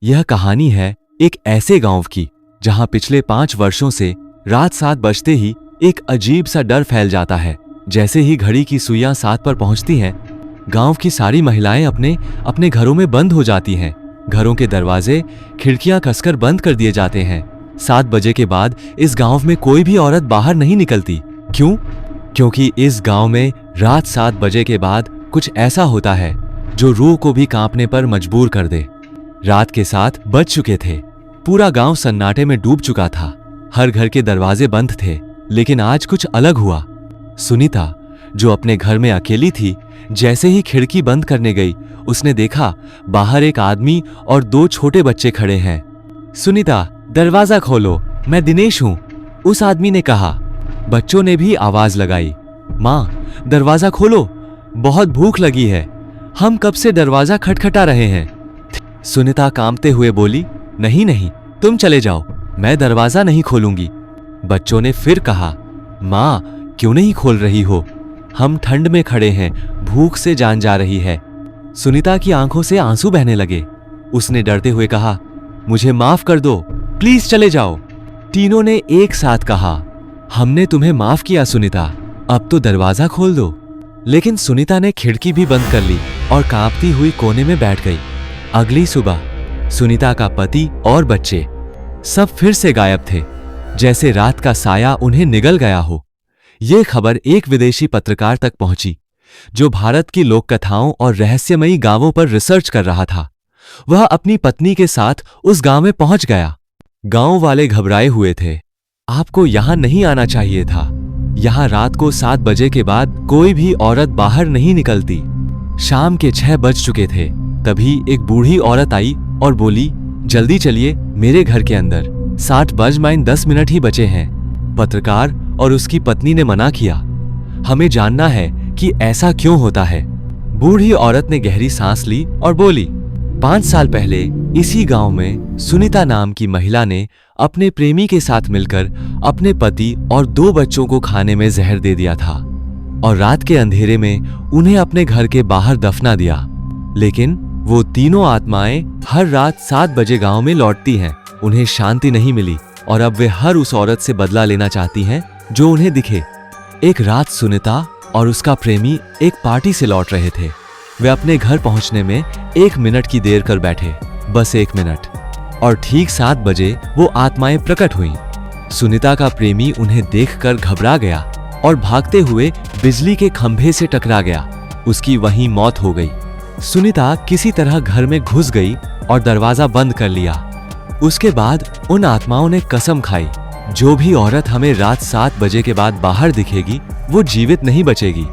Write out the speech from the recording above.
यह कहानी है एक ऐसे गांव की जहां पिछले 5 वर्षों से रात 7 बजते ही एक अजीब सा डर फैल जाता है। जैसे ही घड़ी की सुइयां 7 पर पहुंचती हैं, गांव की सारी महिलाएं अपने अपने घरों में बंद हो जाती हैं। घरों के दरवाजे, खिड़कियां कसकर बंद कर दिए जाते हैं। 7 बजे के बाद इस गांव में कोई भी औरत बाहर नहीं निकलती। क्यों? क्योंकि इस गांव में रात 7 बजे के बाद कुछ ऐसा होता है जो रूह को भी कांपने पर मजबूर कर दे। रात के 7 बज चुके थे। पूरा गांव सन्नाटे में डूब चुका था। हर घर के दरवाजे बंद थे, लेकिन आज कुछ अलग हुआ। सुनीता, जो अपने घर में अकेली थी, जैसे ही खिड़की बंद करने गई, उसने देखा बाहर एक आदमी और 2 छोटे बच्चे खड़े हैं। सुनीता, दरवाजा खोलो, मैं दिनेश हूं, उस आदमी ने कहा। बच्चों ने भी आवाज लगाई, माँ दरवाजा खोलो, बहुत भूख लगी है, हम कब से दरवाजा खटखटा रहे हैं। सुनीता कांपते हुए बोली, नहीं नहीं, तुम चले जाओ, मैं दरवाजा नहीं खोलूंगी। बच्चों ने फिर कहा, माँ क्यों नहीं खोल रही हो, हम ठंड में खड़े हैं, भूख से जान जा रही है। सुनीता की आंखों से आंसू बहने लगे। उसने डरते हुए कहा, मुझे माफ कर दो, प्लीज चले जाओ। तीनों ने एक साथ कहा, हमने तुम्हें माफ किया सुनीता, अब तो दरवाजा खोल दो। लेकिन सुनीता ने खिड़की भी बंद कर ली और कांपती हुई कोने में बैठ गई। अगली सुबह सुनीता का पति और बच्चे सब फिर से गायब थे, जैसे रात का साया उन्हें निगल गया हो। यह खबर एक विदेशी पत्रकार तक पहुंची, जो भारत की लोक कथाओं और रहस्यमयी गांवों पर रिसर्च कर रहा था। वह अपनी पत्नी के साथ उस गांव में पहुंच गया। गांव वाले घबराए हुए थे। आपको यहां नहीं आना चाहिए था। यहां रात को 7 बजे के बाद कोई भी औरत बाहर नहीं निकलती। शाम के 6 बज चुके थे। तभी एक बूढ़ी औरत आई और बोली, जल्दी चलिए मेरे घर के अंदर, 7:10 ही बचे हैं। पत्रकार और उसकी पत्नी ने मना किया। हमें जानना है कि ऐसा क्यों होता है। बूढ़ी औरत ने गहरी सांस ली और बोली, 5 साल पहले इसी गांव में सुनीता नाम की महिला ने अपने प्रेमी के साथ मिलकर अपने पति और 2 बच्चों को खाने में जहर दे दिया था और रात के अंधेरे में उन्हें अपने घर के बाहर दफना दिया। लेकिन वो तीनों आत्माएं हर रात 7 बजे गांव में लौटती हैं। उन्हें शांति नहीं मिली और अब वे हर उस औरत से बदला लेना चाहती हैं जो उन्हें दिखे। एक रात सुनीता और उसका प्रेमी एक पार्टी से लौट रहे थे। वे अपने घर पहुंचने में 1 मिनट की देर कर बैठे, बस 1 मिनट, और ठीक 7 बजे वो आत्माएं प्रकट हुईं। सुनीता का प्रेमी उन्हें देखकर घबरा गया और भागते हुए बिजली के खंभे से टकरा गया। उसकी वहीं मौत हो गई। सुनीता किसी तरह घर में घुस गई और दरवाजा बंद कर लिया। उसके बाद उन आत्माओं ने कसम खाई, जो भी औरत हमें रात 7 बजे के बाद बाहर दिखेगी, वो जीवित नहीं बचेगी।